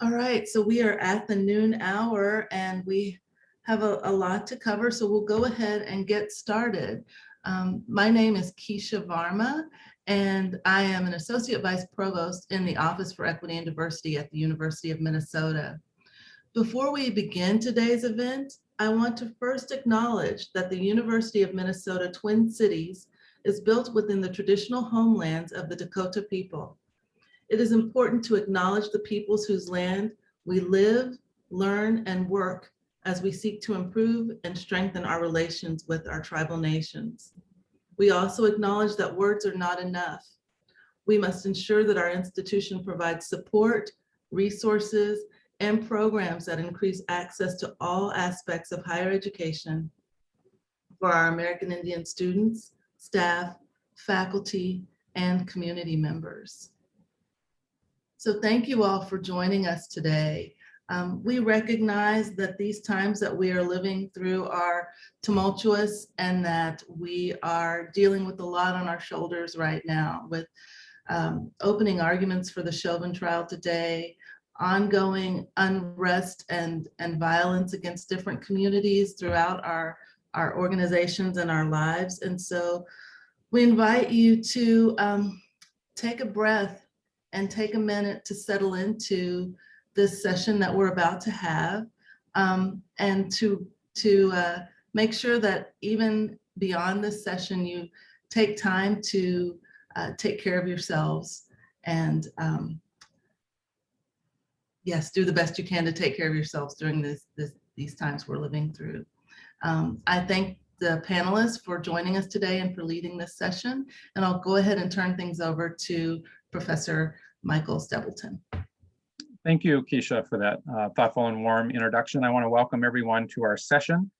All right, so we are at the noon hour and we have a lot to cover, so we'll go ahead and get started. My name is Keisha Varma, and I am an Associate Vice Provost in the Office for Equity and Diversity at the University of Minnesota. Before we begin today's event, I want to first acknowledge that the University of Minnesota Twin Cities is built within the traditional homelands of the Dakota people. It is important to acknowledge the peoples whose land we live, learn, and work as we seek to improve and strengthen our relations with our tribal nations. We also acknowledge that words are not enough. We must ensure that our institution provides support, resources, and programs that increase access to all aspects of higher education for our American Indian students, staff, faculty, and community members. So thank you all for joining us today. We recognize that these times that we are living through are tumultuous and that we are dealing with a lot on our shoulders right now with opening arguments for the Chauvin trial today, ongoing unrest and violence against different communities throughout our organizations and our lives. And so we invite you to take a breath and take a minute to settle into this session that we're about to have, and to make sure that even beyond this session, you take time to take care of yourselves and yes, do the best you can to take care of yourselves during these times we're living through. I thank the panelists for joining us today and for leading this session, and I'll go ahead and turn things over to Professor Michael Stebleton. Thank you, Keisha, for that thoughtful and warm introduction. I want to welcome everyone to our session,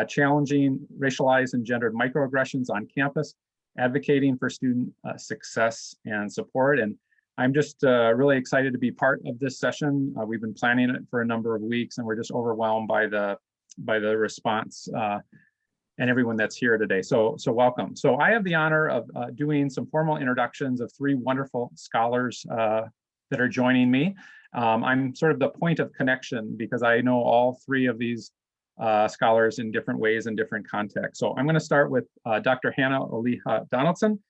Challenging Racialized and Gendered Microaggressions on Campus, Advocating for Student Success and Support. And I'm just really excited to be part of this session. We've been planning it for a number of weeks, and we're just overwhelmed by the response and everyone that's here today. So welcome. So I have the honor of doing some formal introductions of three wonderful scholars that are joining me. I'm sort of the point of connection because I know all three of these scholars in different ways and different contexts. So I'm going to start with Dr. Hannah Oliha-Donaldson,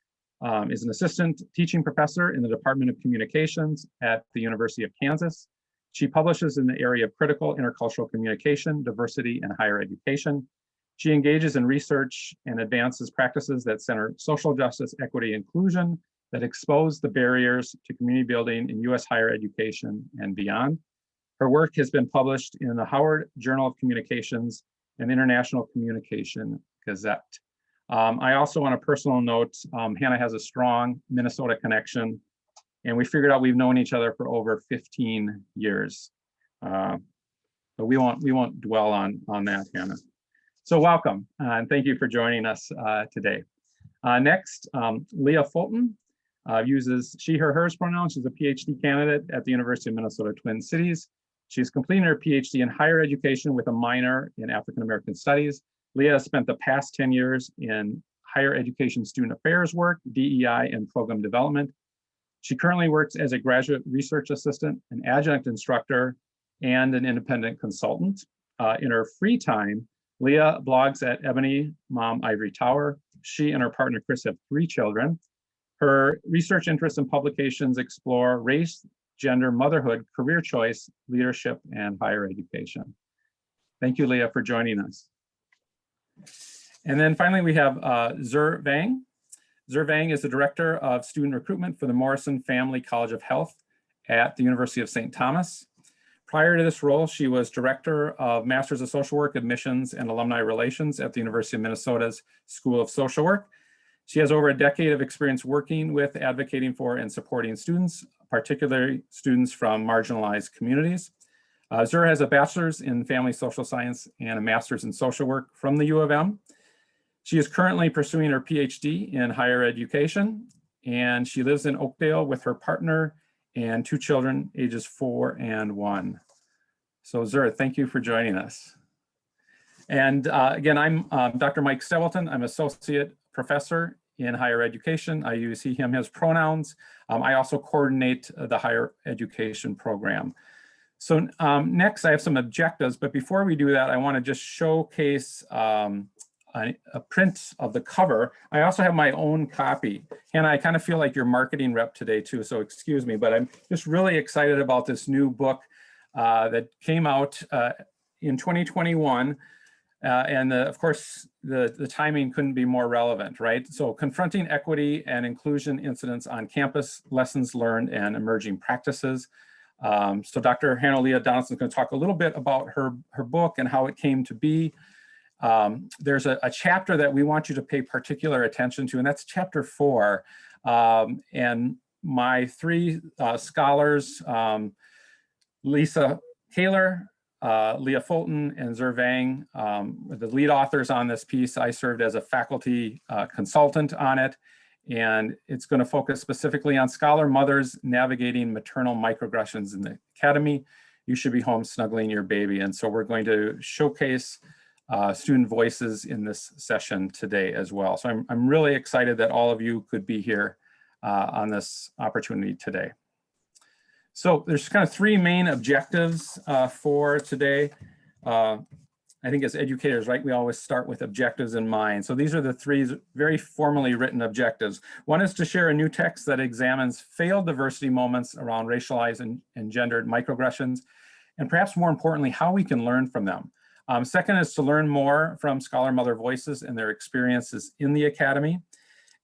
is an assistant teaching professor in the Department of Communications at the University of Kansas. She publishes in the area of critical intercultural communication, diversity, and higher education. She engages in research and advances practices that center social justice, equity, inclusion, that expose the barriers to community building in U.S. higher education and beyond. Her work has been published in the Howard Journal of Communications and International Communication Gazette. I also, on a personal note, Hannah has a strong Minnesota connection, and we figured out we've known each other for over 15 years. But we won't dwell on that, Hannah. So welcome, and thank you for joining us today. Next, Leah Fulton uses she, her, hers pronouns. She's a PhD candidate at the University of Minnesota Twin Cities. She's completing her PhD in higher education with a minor in African American studies. Leah has spent the past 10 years in higher education student affairs work, DEI, and program development. She currently works as a graduate research assistant, an adjunct instructor, and an independent consultant. In her free time, Leah blogs at Ebony Mom Ivory Tower. She and her partner Chris have 3 children. Her research interests and publications explore race, gender, motherhood, career choice, leadership, and higher education. Thank you, Leah, for joining us. And then finally, we have Vang. Vang is the Director of Student Recruitment for the Morrison Family College of Health at the University of St. Thomas. Prior to this role, she was Director of Masters of Social Work, Admissions, and Alumni Relations at the University of Minnesota's School of Social Work. She has over a decade of experience working with, advocating for, and supporting students, particularly students from marginalized communities. Zur has a bachelor's in family social science and a master's in social work from the U of M. She is currently pursuing her PhD in higher education, and she lives in Oakdale with her partner and 2 children, ages 4 and 1. So Zur, thank you for joining us. And again, I'm Dr. Mike Stebleton. I'm associate professor in higher education. I use he, him, his pronouns. I also coordinate the higher education program. So next I have some objectives, but before we do that, I want to just showcase a print of the cover. I also have my own copy. Hannah, I kind of feel like your marketing rep today too, so excuse me, but I'm just really excited about this new book that came out in 2021. And of course, the timing couldn't be more relevant, right? So confronting equity and inclusion incidents on campus, lessons learned and emerging practices. So Dr. Hannah Oliha-Donaldson is going to talk a little bit about her book and how it came to be. There's a chapter that we want you to pay particular attention to, and that's chapter 4. And my 3 scholars, Lisa Taylor, Leah Fulton, and Vang, the lead authors on this piece. I served as a faculty consultant on it, and it's going to focus specifically on scholar mothers navigating maternal microaggressions in the academy. You should be home snuggling your baby. And so we're going to showcase student voices in this session today as well. So I'm really excited that all of you could be here on this opportunity today. So there's kind of 3 main objectives for today. I think as educators, right, we always start with objectives in mind. So these are the 3 very formally written objectives. One is to share a new text that examines failed diversity moments around racialized and gendered microaggressions, and perhaps more importantly, how we can learn from them. Second is to learn more from scholar mother voices and their experiences in the academy.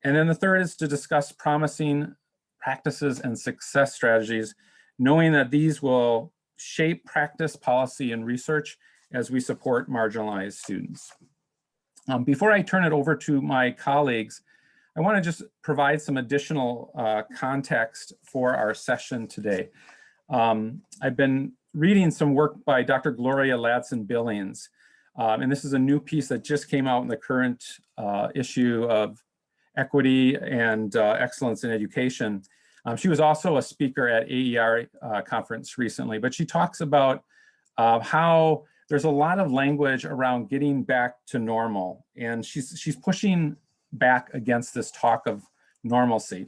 And then the third is to discuss promising practices and success strategies, knowing that these will shape practice, policy, and research as we support marginalized students. Before I turn it over to my colleagues, I want to just provide some additional context for our session today. I've been reading some work by Dr. Gloria Ladson-Billings, and this is a new piece that just came out in the current issue of Equity and Excellence in Education. She was also a speaker at AER conference recently, but she talks about how there's a lot of language around getting back to normal, and she's pushing back against this talk of normalcy.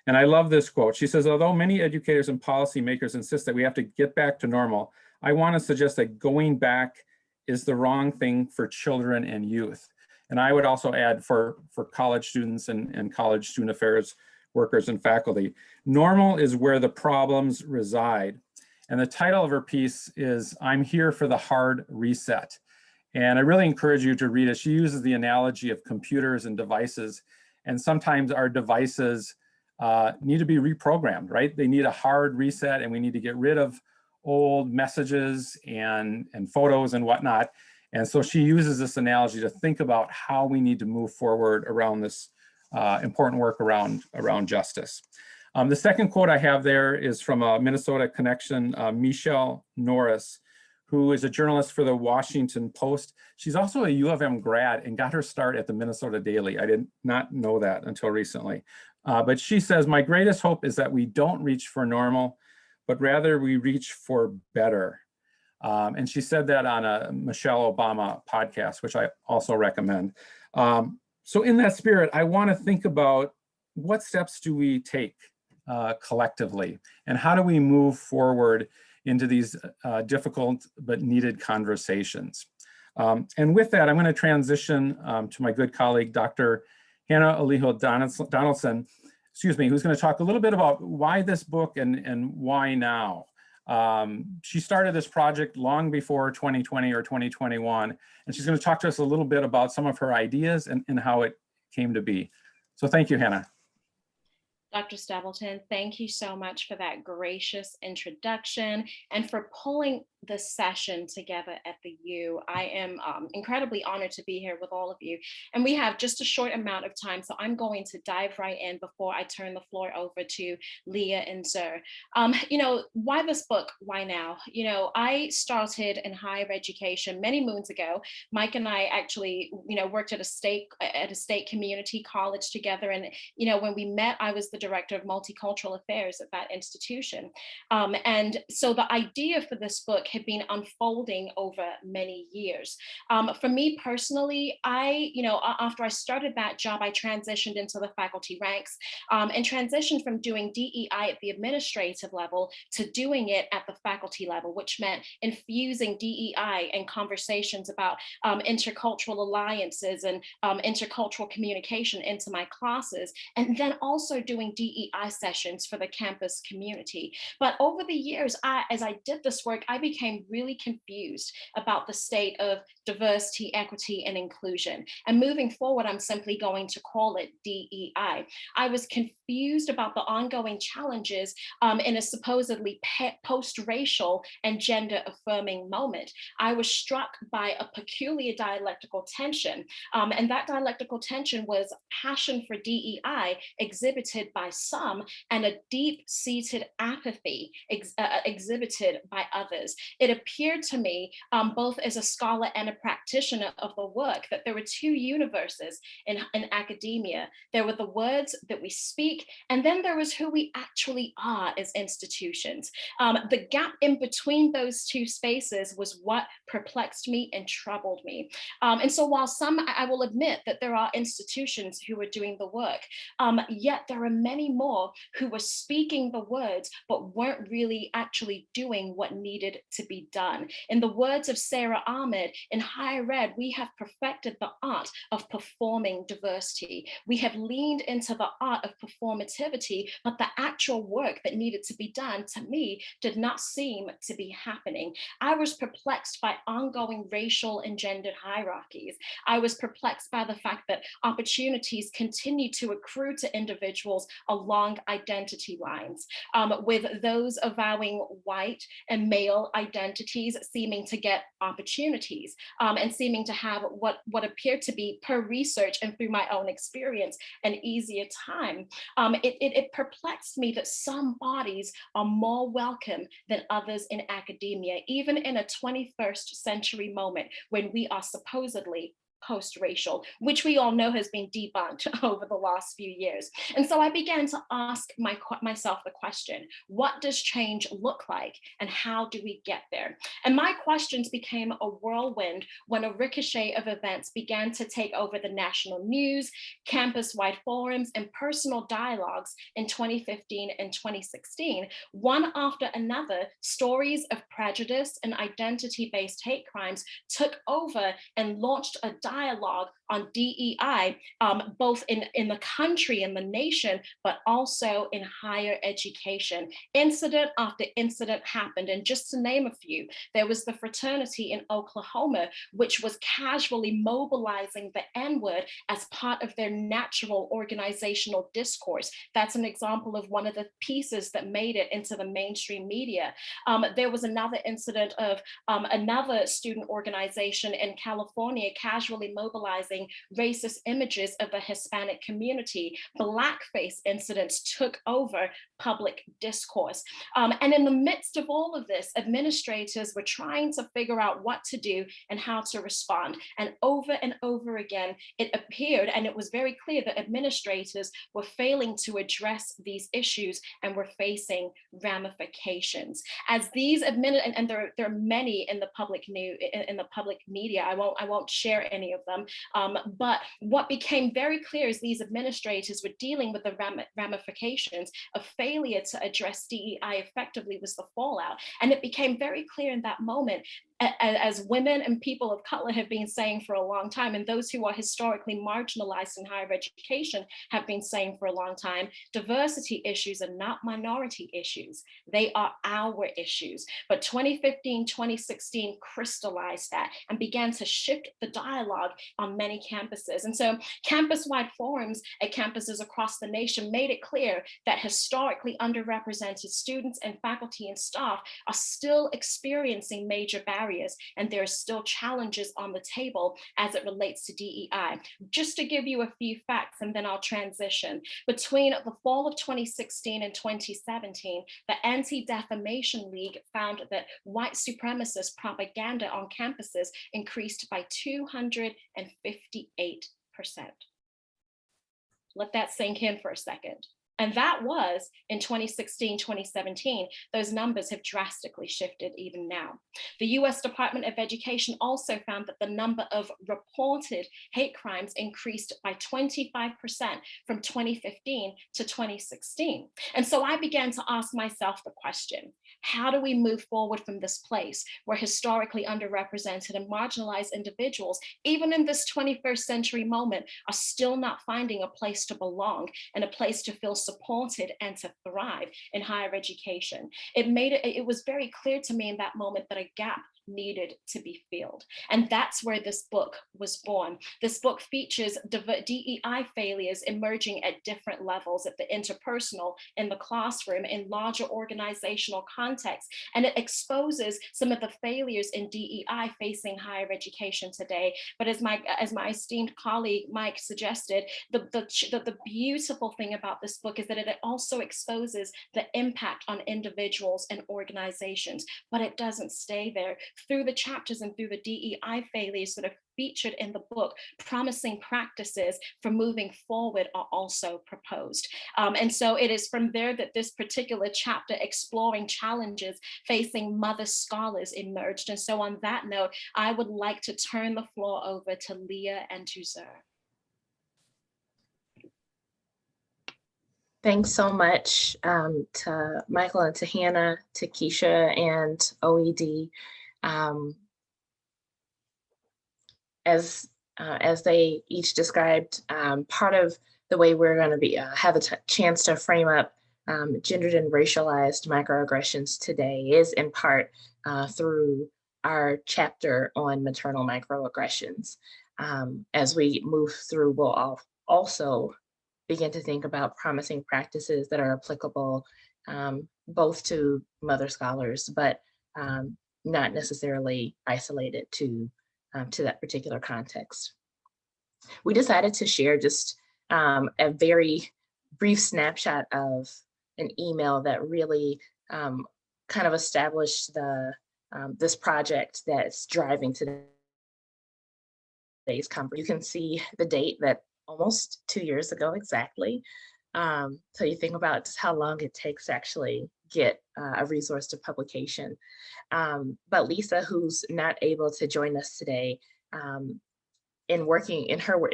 And I love this quote. She says, although many educators and policymakers insist that we have to get back to normal, I want to suggest that going back is the wrong thing for children and youth. And I would also add for college students and college student affairs workers and faculty. Normal is where the problems reside. And the title of her piece is, I'm Here for the Hard Reset. And I really encourage you to read it. She uses the analogy of computers and devices. And sometimes our devices need to be reprogrammed, right? They need a hard reset, and we need to get rid of old messages and photos and whatnot. And so she uses this analogy to think about how we need to move forward around this important work around justice. The second quote I have there is from a Minnesota connection, Michelle Norris, who is a journalist for the Washington Post. She's also a U of M grad and got her start at the Minnesota Daily. I did not know that until recently. But she says, my greatest hope is that we don't reach for normal, but rather we reach for better. And she said that on a Michelle Obama podcast, which I also recommend. So in that spirit, I want to think about what steps do we take collectively, and how do we move forward into these difficult but needed conversations. And with that, I'm going to transition to my good colleague, Dr. Hannah Oliha-Donaldson, who's going to talk a little bit about why this book and why now. She started this project long before 2020 or 2021, and she's going to talk to us a little bit about some of her ideas and how it came to be. So thank you, Hannah. Dr. Stebleton, thank you so much for that gracious introduction and for pulling the session together at the U. I am incredibly honored to be here with all of you. And we have just a short amount of time, so I'm going to dive right in before I turn the floor over to Leah and Zur. Why this book? Why now? I started in higher education many moons ago. Mike and I actually, worked at a state community college together. And, when we met, I was the director of multicultural affairs at that institution. And so the idea for this book had been unfolding over many years. For me personally, after I started that job, I transitioned into the faculty ranks and transitioned from doing DEI at the administrative level to doing it at the faculty level, which meant infusing DEI and conversations about intercultural alliances and intercultural communication into my classes, and then also doing DEI sessions for the campus community. But over the years, as I did this work, I became really confused about the state of diversity, equity, and inclusion. And moving forward, I'm simply going to call it DEI. I was confused about the ongoing challenges in a supposedly post-racial and gender-affirming moment. I was struck by a peculiar dialectical tension, and that dialectical tension was passion for DEI exhibited by some and a deep-seated apathy exhibited by others. It appeared to me, both as a scholar and a practitioner of the work, that there were two universes in academia. There were the words that we speak, and then there was who we actually are as institutions. The gap in between those two spaces was what perplexed me and troubled me. And so while I will admit that there are institutions who are doing the work, yet there are many more who were speaking the words, but weren't really actually doing what needed to be done. In the words of Sarah Ahmed, in higher ed, we have perfected the art of performing diversity. We have leaned into the art of performativity, but the actual work that needed to be done, to me, did not seem to be happening. I was perplexed by ongoing racial and gendered hierarchies. I was perplexed by the fact that opportunities continue to accrue to individuals along identity lines, with those avowing white and male identities seeming to get opportunities and seeming to have what appeared to be, per research and through my own experience, an easier time. It perplexed me that some bodies are more welcome than others in academia, even in a 21st century moment when we are supposedly post-racial, which we all know has been debunked over the last few years. And so I began to ask myself the question, what does change look like and how do we get there? And my questions became a whirlwind when a ricochet of events began to take over the national news, campus-wide forums, and personal dialogues in 2015 and 2016. One after another, stories of prejudice and identity-based hate crimes took over and launched a dialogue on DEI, both in the country and the nation, but also in higher education. Incident after incident happened. And just to name a few, there was the fraternity in Oklahoma, which was casually mobilizing the N-word as part of their natural organizational discourse. That's an example of one of the pieces that made it into the mainstream media. There was another incident of another student organization in California casually mobilizing racist images of the Hispanic community. Blackface incidents took over public discourse. And in the midst of all of this, administrators were trying to figure out what to do and how to respond. And over again, it appeared, and it was very clear that administrators were failing to address these issues and were facing ramifications. As these and there are many in the public media. I won't share any of them. But what became very clear is these administrators were dealing with the ramifications of failure to address DEI effectively was the fallout. And it became very clear in that moment, as women and people of color have been saying for a long time, and those who are historically marginalized in higher education have been saying for a long time, diversity issues are not minority issues. They are our issues. But 2015, 2016 crystallized that and began to shift the dialogue on many campuses. And so campus-wide forums at campuses across the nation made it clear that historically underrepresented students and faculty and staff are still experiencing major barriers, and there are still challenges on the table as it relates to DEI. Just to give you a few facts, and then I'll transition. Between the fall of 2016 and 2017, the Anti-Defamation League found that white supremacist propaganda on campuses increased by 258%. Let that sink in for a second. And that was in 2016, 2017. Those numbers have drastically shifted even now. The US Department of Education also found that the number of reported hate crimes increased by 25% from 2015 to 2016. And so I began to ask myself the question, how do we move forward from this place where historically underrepresented and marginalized individuals, even in this 21st century moment, are still not finding a place to belong and a place to feel supported and to thrive in higher education? It was very clear to me in that moment that a gap needed to be filled. And that's where this book was born. This book features DEI failures emerging at different levels, at the interpersonal, in the classroom, in larger organizational contexts. And it exposes some of the failures in DEI facing higher education today. But as my esteemed colleague Mike suggested, the beautiful thing about this book is that it also exposes the impact on individuals and organizations, but it doesn't stay there. Through the chapters and through the DEI failures that are featured in the book, promising practices for moving forward are also proposed. And so it is from there that this particular chapter exploring challenges facing mother scholars emerged. And so on that note, I would like to turn the floor over to Leah and to Zur. Thanks so much to Michael and to Hannah, to Keisha and OED. As they each described, part of the way we're going to have a chance to frame up gendered and racialized microaggressions today is in part through our chapter on maternal microaggressions. As we move through, we'll also begin to think about promising practices that are applicable both to mother scholars, but not necessarily isolated to that particular context. We decided to share just a very brief snapshot of an email that really kind of established this project that's driving today's conference. You can see the date that almost 2 years ago exactly. So you think about just how long it takes to actually get a resource to publication. But Lisa, who's not able to join us today, in working in her work,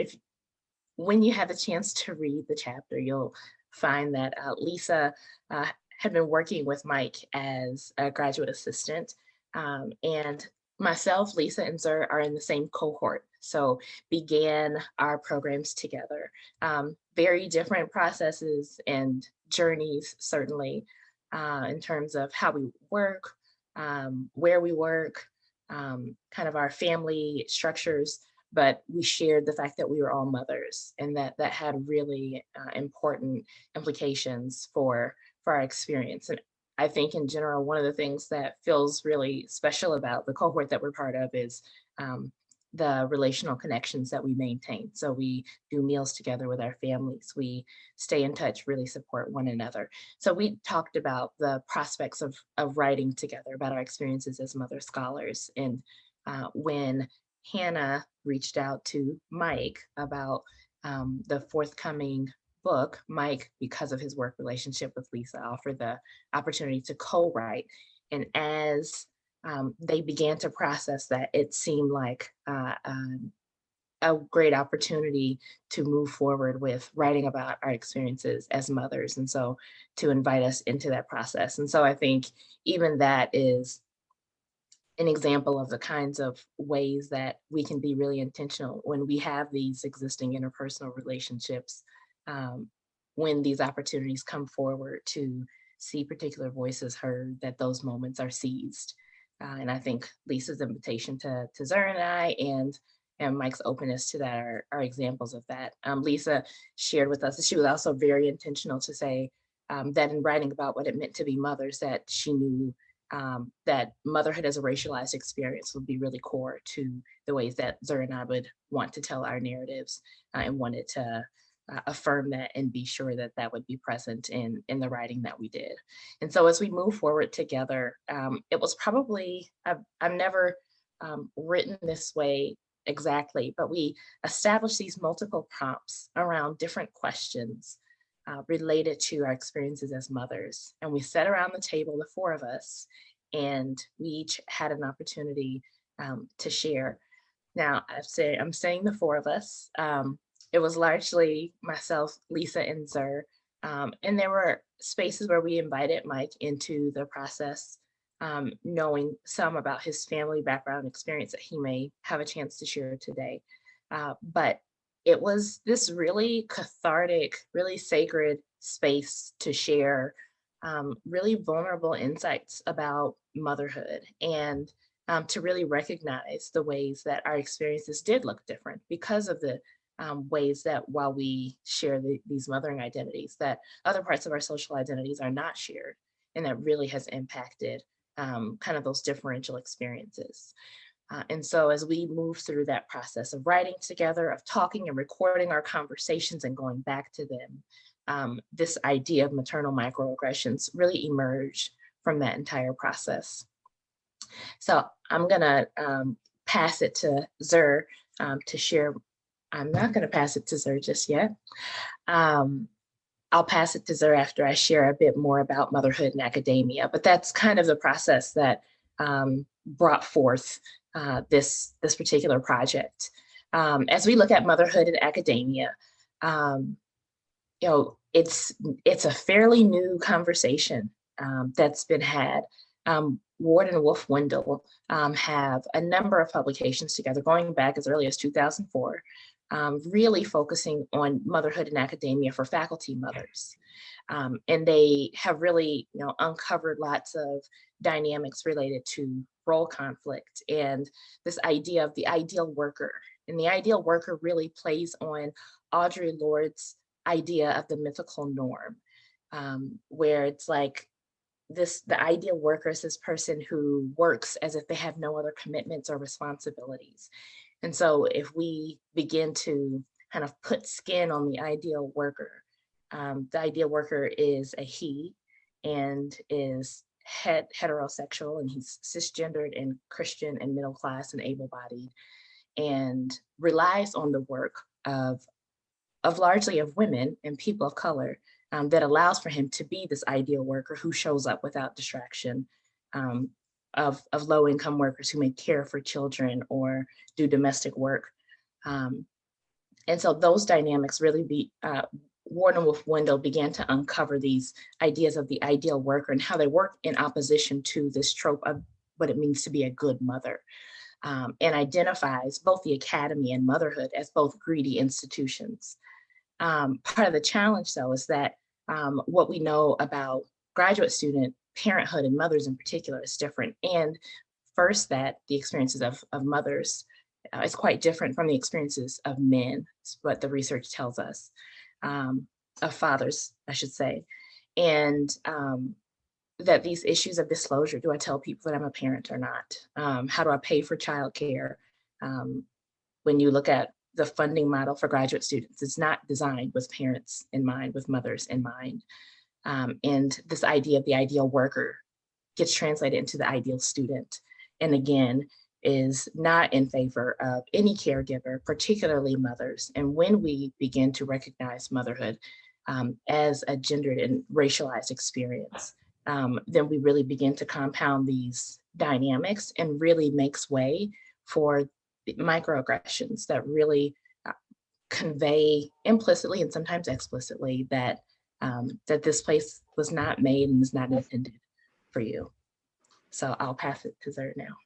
when you have a chance to read the chapter, you'll find that Lisa had been working with Mike as a graduate assistant, and myself, Lisa, and Zur are in the same cohort, so began our programs together. Very different processes and journeys, certainly, in terms of how we work, where we work, kind of our family structures, but we shared the fact that we were all mothers, and that had really important implications for our experience. And I think in general, one of the things that feels really special about the cohort that we're part of is the relational connections that we maintain. So we do meals together with our families. We stay in touch, really support one another. So we talked about the prospects of writing together about our experiences as mother scholars. And when Hannah reached out to Mike about the forthcoming book, Mike, because of his work relationship with Lisa, offered the opportunity to co-write. And as they began to process that, it seemed like a great opportunity to move forward with writing about our experiences as mothers. And so to invite us into that process. And so I think even that is an example of the kinds of ways that we can be really intentional when we have these existing interpersonal relationships, when these opportunities come forward to see particular voices heard, that those moments are seized. And I think Lisa's invitation to Zur and I and Mike's openness to that are examples of that. Lisa shared with us that she was also very intentional to say that in writing about what it meant to be mothers, that she knew that motherhood as a racialized experience would be really core to the ways that Zur and I would want to tell our narratives, and wanted to affirm that and be sure that that would be present in the writing that we did. And so as we move forward together, it was probably, I've never written this way exactly, but we established these multiple prompts around different questions related to our experiences as mothers. And we sat around the table, the four of us, and we each had an opportunity to share. Now, I'm saying the four of us. It was largely myself, Lisa, and Zer. And there were spaces where we invited Mike into the process, knowing some about his family background experience that he may have a chance to share today. But it was this really cathartic, really sacred space to share really vulnerable insights about motherhood, and to really recognize the ways that our experiences did look different because of the ways that while we share these mothering identities, that other parts of our social identities are not shared, and that really has impacted kind of those differential experiences. And so as we move through that process of writing together, of talking and recording our conversations and going back to them, this idea of maternal microaggressions really emerged from that entire process. So I'm gonna pass it to Zer to share. I'm not gonna pass it to Zer just yet. I'll pass it to Zer after I share a bit more about motherhood and academia, but that's kind of the process that brought forth this particular project. As we look at motherhood and academia, you know, it's a fairly new conversation that's been had. Ward and Wolf Wendell have a number of publications together going back as early as 2004, really focusing on motherhood and academia for faculty mothers. And they have really, you know, uncovered lots of dynamics related to role conflict and this idea of the ideal worker. And the ideal worker really plays on Audre Lorde's idea of the mythical norm, where it's like the ideal worker is this person who works as if they have no other commitments or responsibilities. And so if we begin to kind of put skin on the ideal worker is a he and is heterosexual, and he's cisgendered and Christian and middle class and able-bodied, and relies on the work of largely of women and people of color that allows for him to be this ideal worker who shows up without distraction, of low-income workers who may care for children or do domestic work. And so those dynamics really Ward and Wolf Wendell began to uncover these ideas of the ideal worker and how they work in opposition to this trope of what it means to be a good mother, and identifies both the academy and motherhood as both greedy institutions. Part of the challenge, though, is that what we know about graduate student parenthood and mothers in particular is different. And first, that the experiences of mothers is quite different from the experiences of men, is what the research tells us, of fathers, I should say. And that these issues of disclosure, do I tell people that I'm a parent or not? How do I pay for childcare? When you look at the funding model for graduate students, it's not designed with parents in mind, with mothers in mind. And this idea of the ideal worker gets translated into the ideal student. And again, is not in favor of any caregiver, particularly mothers. And when we begin to recognize motherhood as a gendered and racialized experience, then we really begin to compound these dynamics and really makes way for microaggressions that really convey implicitly and sometimes explicitly that that this place was not made and is not intended for you. So I'll pass it to Zer now.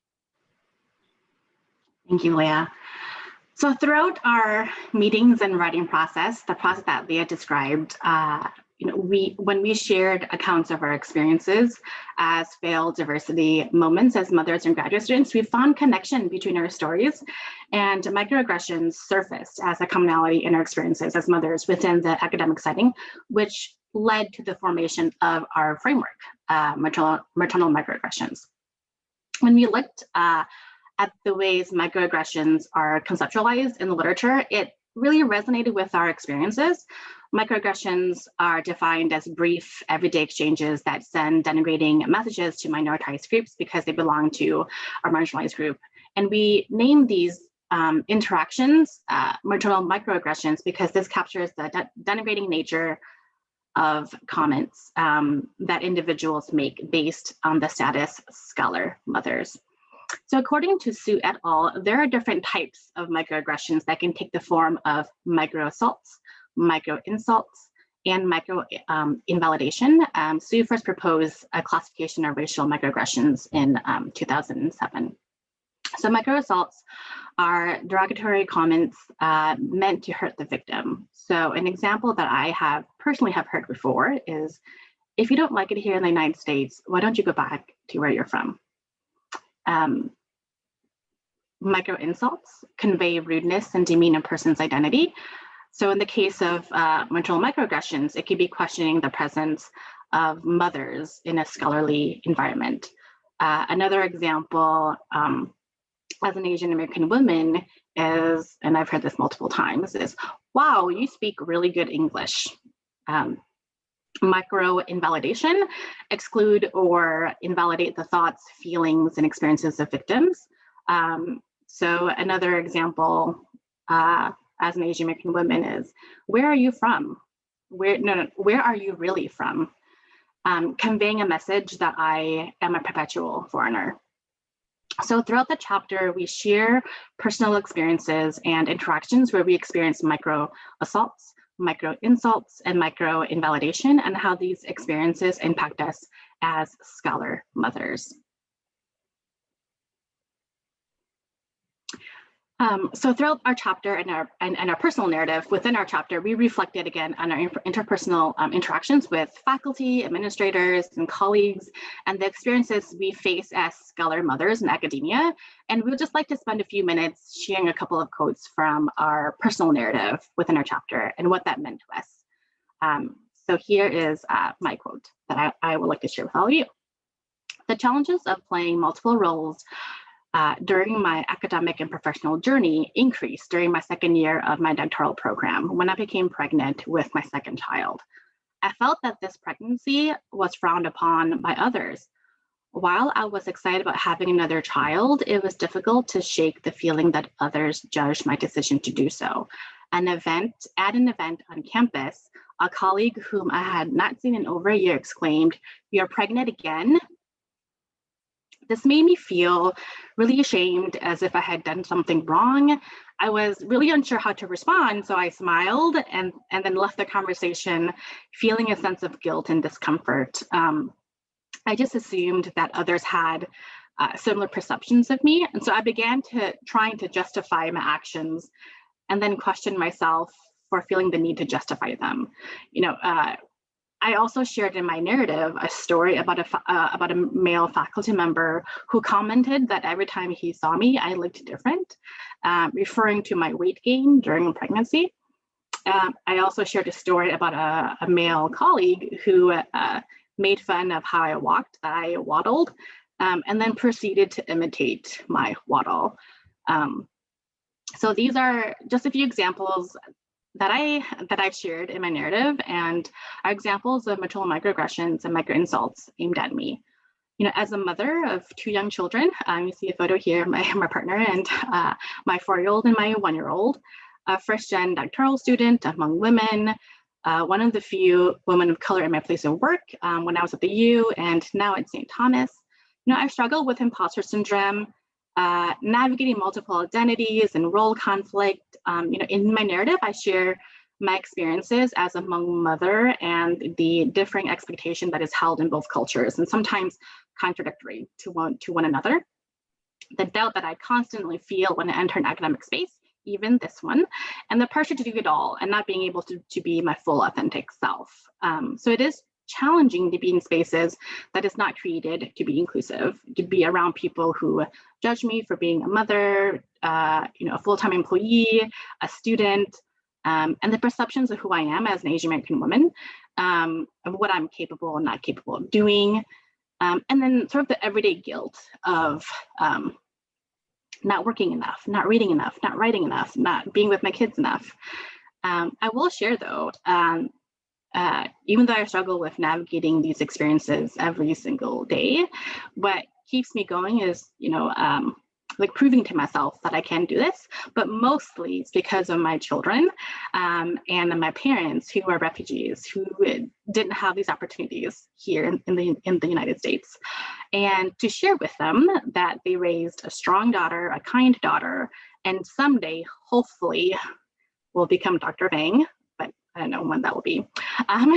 Thank you, Leah. So throughout our meetings and writing process, the process that Leah described, when we shared accounts of our experiences as failed diversity moments as mothers and graduate students, we found connection between our stories, and microaggressions surfaced as a commonality in our experiences as mothers within the academic setting, which led to the formation of our framework, maternal microaggressions. When we looked at the ways microaggressions are conceptualized in the literature, it really resonated with our experiences. Microaggressions are defined as brief, everyday exchanges that send denigrating messages to minoritized groups because they belong to a marginalized group. And we name these interactions maternal microaggressions because this captures the denigrating nature of comments that individuals make based on the status scholar mothers. So according to Su et al., there are different types of microaggressions that can take the form of microassaults, micro-insults, and micro-invalidation. Su first proposed a classification of racial microaggressions in 2007. So microassaults are derogatory comments meant to hurt the victim. So an example that I have personally heard before is, if you don't like it here in the United States, why don't you go back to where you're from? Micro insults convey rudeness and demean a person's identity. So in the case of maternal microaggressions, it could be questioning the presence of mothers in a scholarly environment. Another example, as an Asian American woman, is, and I've heard this multiple times, is, wow, you speak really good English. Micro invalidation, exclude or invalidate the thoughts, feelings, and experiences of victims. So another example, as an Asian American woman, is, where are you from? Where are you really from? Conveying a message that I am a perpetual foreigner. So throughout the chapter, we share personal experiences and interactions where we experience micro assaults, micro insults, and micro invalidation, and how these experiences impact us as scholar mothers. So throughout our chapter and our personal narrative within our chapter, we reflected again on our interpersonal interactions with faculty, administrators, and colleagues, and the experiences we face as scholar mothers in academia. And we would just like to spend a few minutes sharing a couple of quotes from our personal narrative within our chapter and what that meant to us. So here is my quote that I would like to share with all of you. The challenges of playing multiple roles during my academic and professional journey increased during my second year of my doctoral program when I became pregnant with my second child. I felt that this pregnancy was frowned upon by others. While I was excited about having another child, it was difficult to shake the feeling that others judged my decision to do so. At an event on campus, a colleague whom I had not seen in over a year exclaimed, "You're pregnant again?" This made me feel really ashamed, as if I had done something wrong. I was really unsure how to respond, so I smiled and then left the conversation feeling a sense of guilt and discomfort. I just assumed that others had similar perceptions of me, and so I began trying to justify my actions and then question myself for feeling the need to justify them. I also shared in my narrative a story about a male faculty member who commented that every time he saw me, I looked different, referring to my weight gain during pregnancy. I also shared a story about a male colleague who made fun of how I walked, that I waddled, and then proceeded to imitate my waddle. So these are just a few examples that I've shared in my narrative, and are examples of maternal microaggressions and micro-insults aimed at me. As a mother of two young children, you see a photo here, my partner and my 4-year-old and my 1-year-old, a first-gen doctoral student among women, one of the few women of color in my place of work when I was at the U and now at St. Thomas. I struggle with imposter syndrome, navigating multiple identities and role conflict. In my narrative, I share my experiences as a Hmong mother and the differing expectation that is held in both cultures, and sometimes contradictory to one another. The doubt that I constantly feel when I enter an academic space, even this one, and the pressure to do it all and not being able to be my full authentic self. So it is challenging to be in spaces that is not created to be inclusive, to be around people who judge me for being a mother, a full-time employee, a student, and the perceptions of who I am as an Asian American woman, of what I'm capable and not capable of doing, and then sort of the everyday guilt of not working enough, not reading enough, not writing enough, not being with my kids enough. I will share though, even though I struggle with navigating these experiences every single day, what keeps me going is, like proving to myself that I can do this, but mostly it's because of my children and my parents who are refugees, who didn't have these opportunities here in the United States. And to share with them that they raised a strong daughter, a kind daughter, and someday, hopefully, will become Dr. Vang, but I don't know when that will be.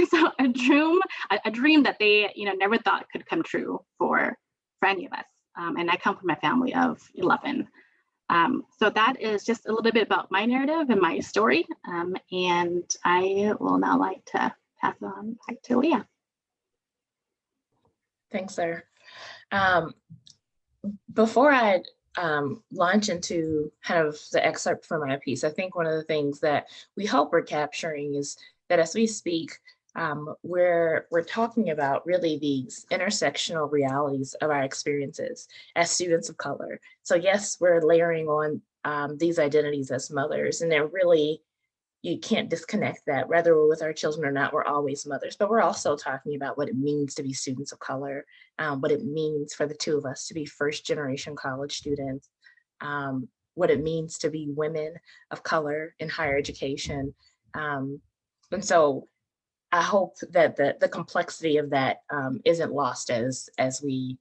So a dream that they never thought could come true for any of us. And I come from a family of 11. So that is just a little bit about my narrative and my story. And I will now like to pass it on back to Leah. Thanks, Sarah. Before I launch into kind of the excerpt from my piece, I think one of the things that we hope we're capturing is that as we speak, we're talking about really these intersectional realities of our experiences as students of color. So yes, we're layering on these identities as mothers, and they're really, you can't disconnect that. Whether we're with our children or not, we're always mothers, but we're also talking about what it means to be students of color, what it means for the two of us to be first-generation college students, what it means to be women of color in higher education. And so I hope that the complexity of that isn't lost as we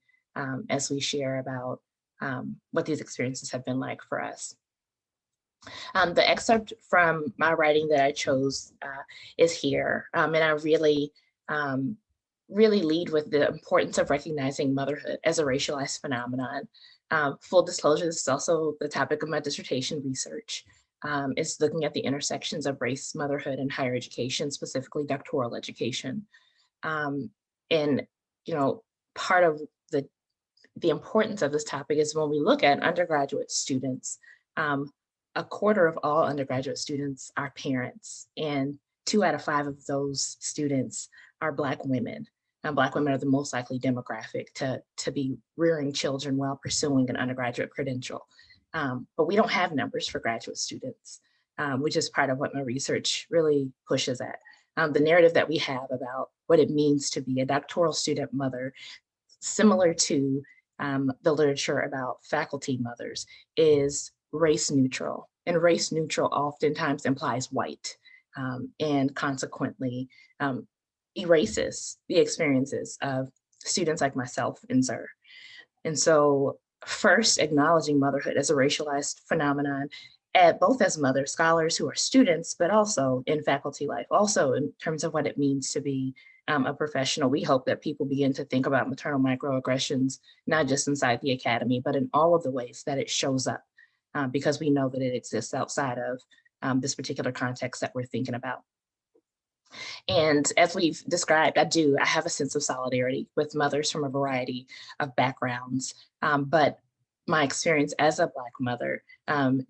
share about what these experiences have been like for us. The excerpt from my writing that I chose is here, and I really lead with the importance of recognizing motherhood as a racialized phenomenon. Full disclosure, this is also the topic of my dissertation research. It's looking at the intersections of race, motherhood, and higher education, specifically doctoral education. And part of the importance of this topic is when we look at undergraduate students, a quarter of all undergraduate students are parents, and 2 out of 5 of those students are Black women. And Black women are the most likely demographic to be rearing children while pursuing an undergraduate credential. But we don't have numbers for graduate students, which is part of what my research really pushes at. The narrative that we have about what it means to be a doctoral student mother, similar to the literature about faculty mothers, is race neutral, and race neutral oftentimes implies white, and consequently erases the experiences of students like myself and Zer. And so first, acknowledging motherhood as a racialized phenomenon, both as mother scholars who are students, but also in faculty life, also in terms of what it means to be a professional. We hope that people begin to think about maternal microaggressions, not just inside the academy, but in all of the ways that it shows up, because we know that it exists outside of this particular context that we're thinking about. And as we've described, I have a sense of solidarity with mothers from a variety of backgrounds, but my experience as a Black mother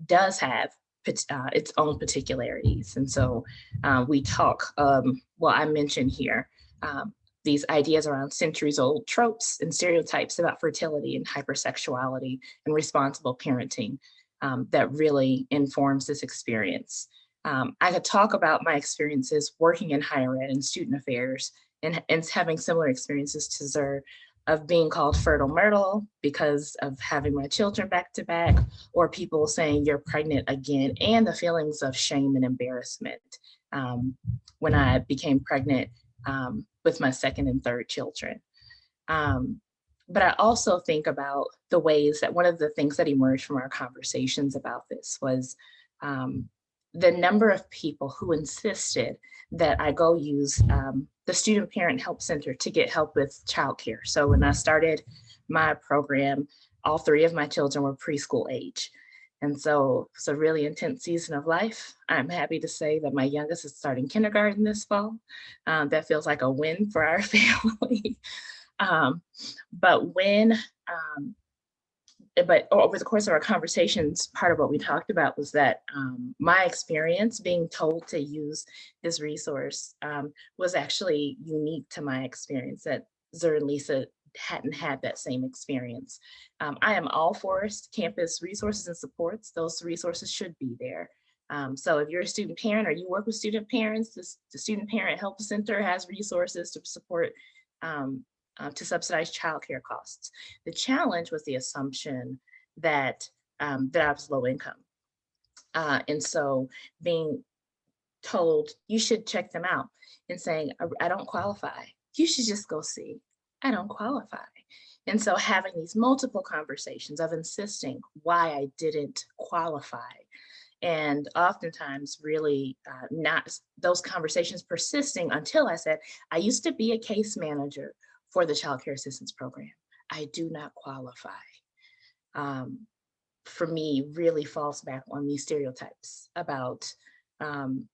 does have its own particularities. And so we talk, I mentioned here, these ideas around centuries-old tropes and stereotypes about fertility and hypersexuality and responsible parenting that really informs this experience. I could talk about my experiences working in higher ed and student affairs and having similar experiences to Zer, of being called fertile myrtle because of having my children back to back, or people saying you're pregnant again, and the feelings of shame and embarrassment when I became pregnant with my second and third children. But I also think about the ways that one of the things that emerged from our conversations about this was the number of people who insisted that I go use the Student Parent Help Center to get help with childcare. So when I started my program, all 3 of my children were preschool age. And so it's a really intense season of life. I'm happy to say that my youngest is starting kindergarten this fall. That feels like a win for our family. But over the course of our conversations, part of what we talked about was that my experience being told to use this resource was actually unique to my experience, that Zer and Lisa hadn't had that same experience. I am all for campus resources and supports. Those resources should be there. So if you're a student parent or you work with student parents, the Student Parent Help Center has resources to support to subsidize childcare costs. The challenge was the assumption that that I was low income. And so being told you should check them out and saying, I don't qualify. You should just go see. I don't qualify. And so having these multiple conversations of insisting why I didn't qualify, and oftentimes really not those conversations persisting until I said, I used to be a case manager for the Child Care Assistance Program. I do not qualify. For me, really falls back on these stereotypes about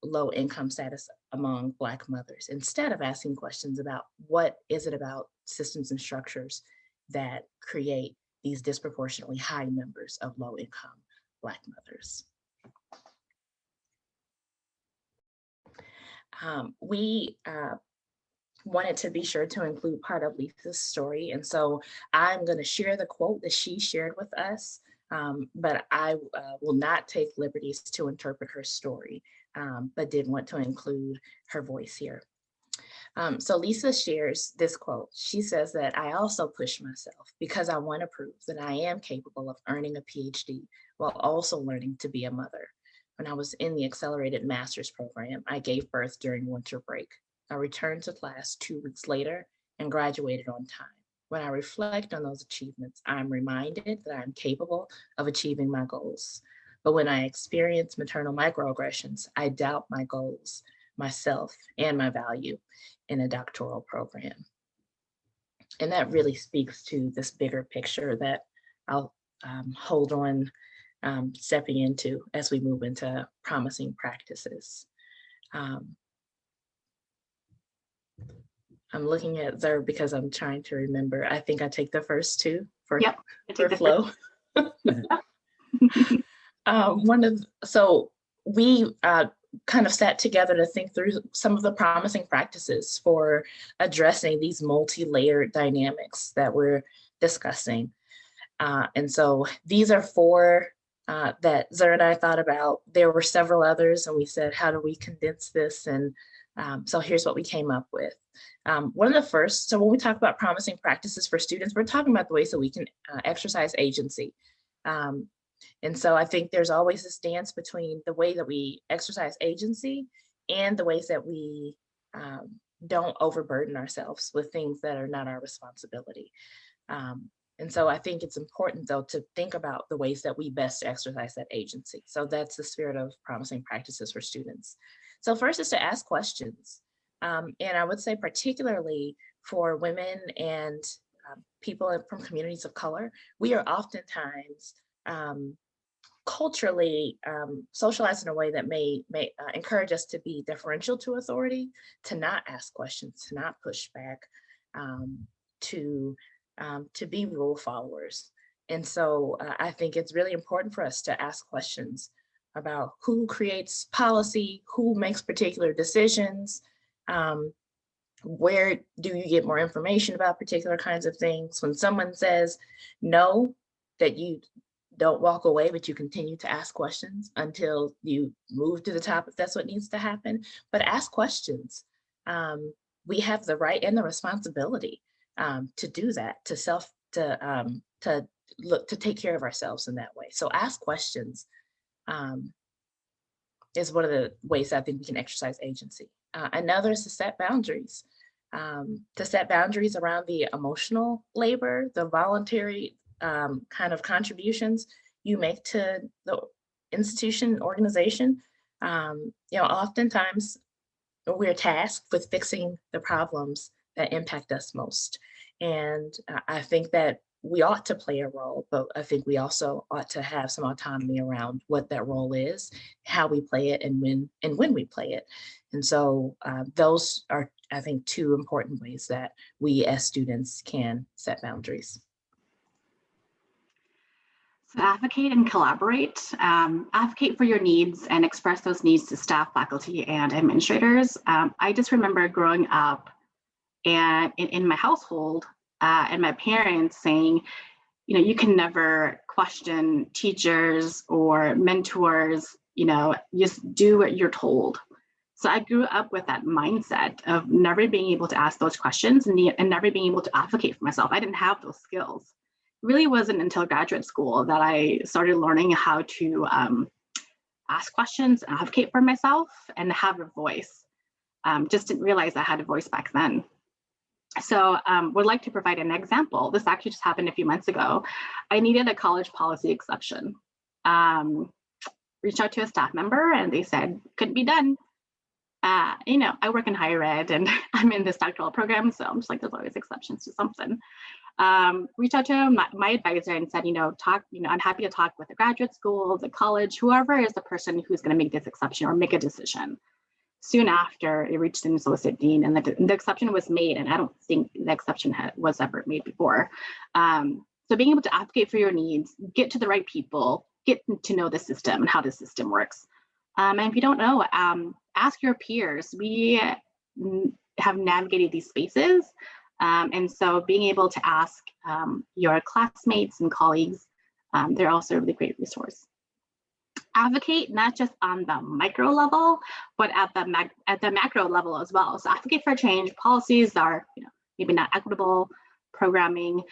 low income status among Black mothers, instead of asking questions about what is it about systems and structures that create these disproportionately high numbers of low income Black mothers. We wanted to be sure to include part of Lisa's story. And so I'm going to share the quote that she shared with us, but I will not take liberties to interpret her story, but did want to include her voice here. So Lisa shares this quote. She says that I also push myself because I want to prove that I am capable of earning a PhD while also learning to be a mother. When I was in the accelerated master's program, I gave birth during winter break. I returned to class 2 weeks later and graduated on time. When I reflect on those achievements, I'm reminded that I'm capable of achieving my goals. But when I experience maternal microaggressions, I doubt my goals, myself, and my value in a doctoral program. And that really speaks to this bigger picture that I'll hold on stepping into as we move into promising practices. I'm looking at Zerb because I'm trying to remember. I think I take the first two for, yep, for flow. So we kind of sat together to think through some of the promising practices for addressing these multi-layered dynamics that we're discussing. And so these are 4 that Zer and I thought about. There were several others, and we said, how do we condense this? And so here's what we came up with. One of the first, so when we talk about promising practices for students, we're talking about the ways that we can exercise agency. And so I think there's always this dance between the way that we exercise agency and the ways that we don't overburden ourselves with things that are not our responsibility. And so I think it's important, though, to think about the ways that we best exercise that agency. So that's the spirit of promising practices for students. So first is to ask questions. And I would say particularly for women and people from communities of color, we are oftentimes culturally socialized in a way that may encourage us to be deferential to authority, to not ask questions, to not push back, to be rule followers. And so I think it's really important for us to ask questions about who creates policy, who makes particular decisions, where do you get more information about particular kinds of things. When someone says no, that you don't walk away, but you continue to ask questions until you move to the top if that's what needs to happen. But ask questions. We have the right and the responsibility to do that, to take care of ourselves in that way. So ask questions is one of the ways I think we can exercise agency. Another is to set boundaries. To set boundaries around the emotional labor, the voluntary kind of contributions you make to the institution, organization. Oftentimes we're tasked with fixing the problems that impact us most. And I think that we ought to play a role, but I think we also ought to have some autonomy around what that role is, how we play it, and when we play it. And so those are, I think, 2 important ways that we as students can set boundaries. So advocate and collaborate. Advocate for your needs and express those needs to staff, faculty, and administrators. I just remember growing up and in my household and my parents saying, you can never question teachers or mentors, just do what you're told. So I grew up with that mindset of never being able to ask those questions and never being able to advocate for myself. I didn't have those skills. really wasn't until graduate school that I started learning how to ask questions, advocate for myself, and have a voice. Just didn't realize I had a voice back then. So would like to provide an example. This actually just happened a few months ago. I needed a college policy exception. Reached out to a staff member and they said, couldn't be done. You know, I work in higher ed and I'm in this doctoral program, so I'm just like, there's always exceptions to something. Reached out to my advisor and said, I'm happy to talk with the graduate school, the college, whoever is the person who's going to make this exception or make a decision. Soon after, it reached an associate dean and the exception was made, and I don't think the exception was ever made before. So being able to advocate for your needs, get to the right people, get to know the system and how the system works. And if you don't know, ask your peers. We have navigated these spaces. And so being able to ask your classmates and colleagues, they're also a really great resource. Advocate not just on the micro level, but at the macro level as well. So advocate for change. Policies are, maybe not equitable, programming.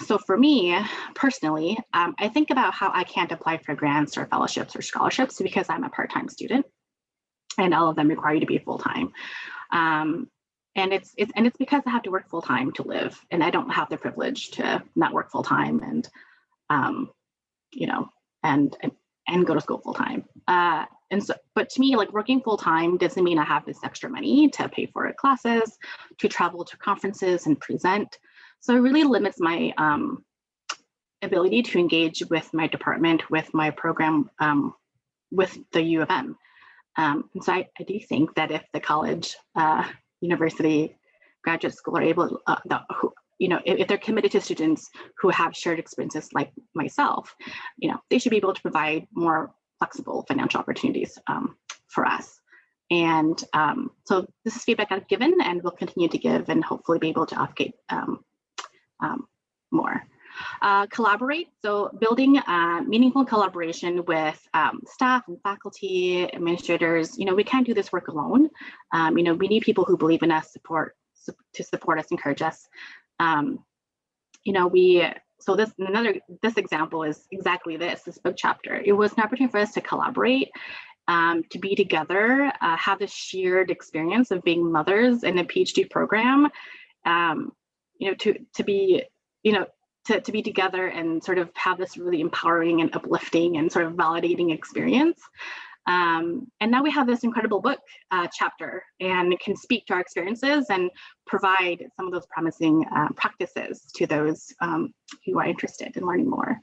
So for me personally, I think about how I can't apply for grants or fellowships or scholarships because I'm a part-time student, and all of them require you to be full-time. And it's because I have to work full-time to live, and I don't have the privilege to not work full-time and and go to school full-time. And so, but to me, like working full-time doesn't mean I have this extra money to pay for classes, to travel to conferences and present. So it really limits my ability to engage with my department, with my program, with the U of M. And so I do think that if the college, university, graduate school are able, if they're committed to students who have shared experiences like myself, they should be able to provide more flexible financial opportunities for us. And so this is feedback I've given and will continue to give, and hopefully be able to advocate more. Collaborate, so building meaningful collaboration with staff and faculty, administrators. We can't do this work alone. We need people who believe in us, to support us, encourage us. So this example is exactly this book chapter. It was an opportunity for us to collaborate, to be together, have this shared experience of being mothers in a PhD program, to be together and sort of have this really empowering and uplifting and sort of validating experience. And now we have this incredible book chapter, and can speak to our experiences and provide some of those promising practices to those who are interested in learning more.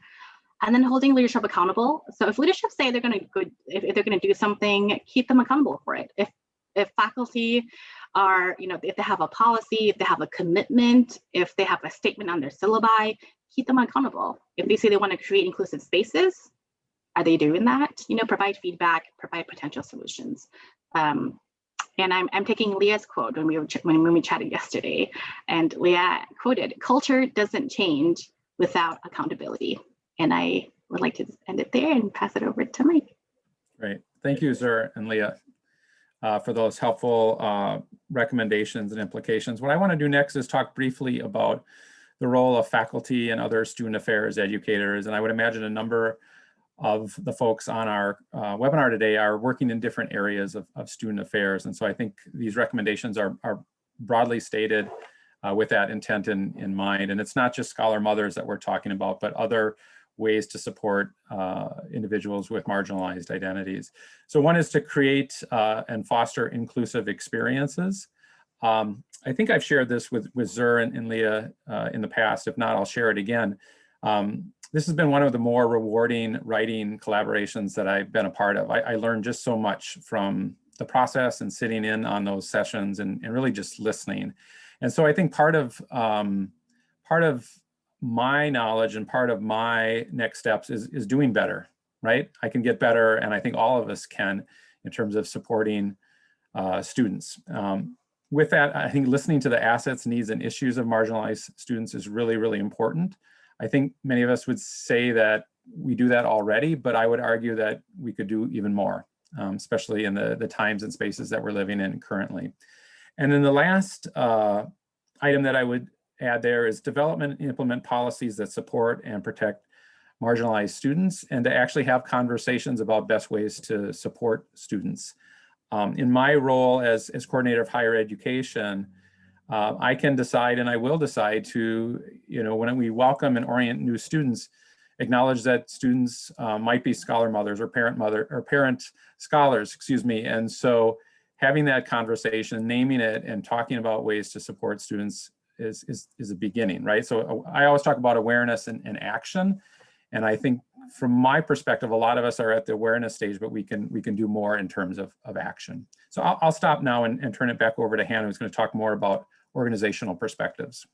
And then holding leadership accountable. So if leadership say they're going to if they're going to do something, keep them accountable for it. If faculty are, if they have a policy, if they have a commitment, if they have a statement on their syllabi, keep them accountable. If they say they want to create inclusive spaces, are they doing that? Provide feedback, provide potential solutions. And I'm taking Leah's quote when we chatted yesterday, and Leah quoted, "Culture doesn't change without accountability." And I would like to end it there and pass it over to Mike. Great, thank you, Zur and Leah, for those helpful recommendations and implications. What I want to do next is talk briefly about the role of faculty and other student affairs educators. And I would imagine a number of the folks on our webinar today are working in different areas of student affairs. And so I think these recommendations are broadly stated with that intent in mind. And it's not just scholar mothers that we're talking about, but other ways to support individuals with marginalized identities. So one is to create and foster inclusive experiences. I think I've shared this with Zur and Leah in the past. If not, I'll share it again. This has been one of the more rewarding writing collaborations that I've been a part of. I learned just so much from the process and sitting in on those sessions and really just listening. And so I think part of my knowledge and part of my next steps is doing better, right? I can get better, and I think all of us can, in terms of supporting students. With that, I think listening to the assets, needs, and issues of marginalized students is really, really important. I think many of us would say that we do that already, but I would argue that we could do even more, especially in the times and spaces that we're living in currently. And then the last item that I would add there is development and implement policies that support and protect marginalized students, and to actually have conversations about best ways to support students. In my role as coordinator of higher education, I can decide, and I will decide to, when we welcome and orient new students, acknowledge that students might be scholar mothers or parent scholars, excuse me. And so having that conversation, naming it and talking about ways to support students is a beginning, right? So I always talk about awareness and action. And I think from my perspective, a lot of us are at the awareness stage, but we can do more in terms of action. So I'll stop now and turn it back over to Hannah, who's going to talk more about organizational perspectives.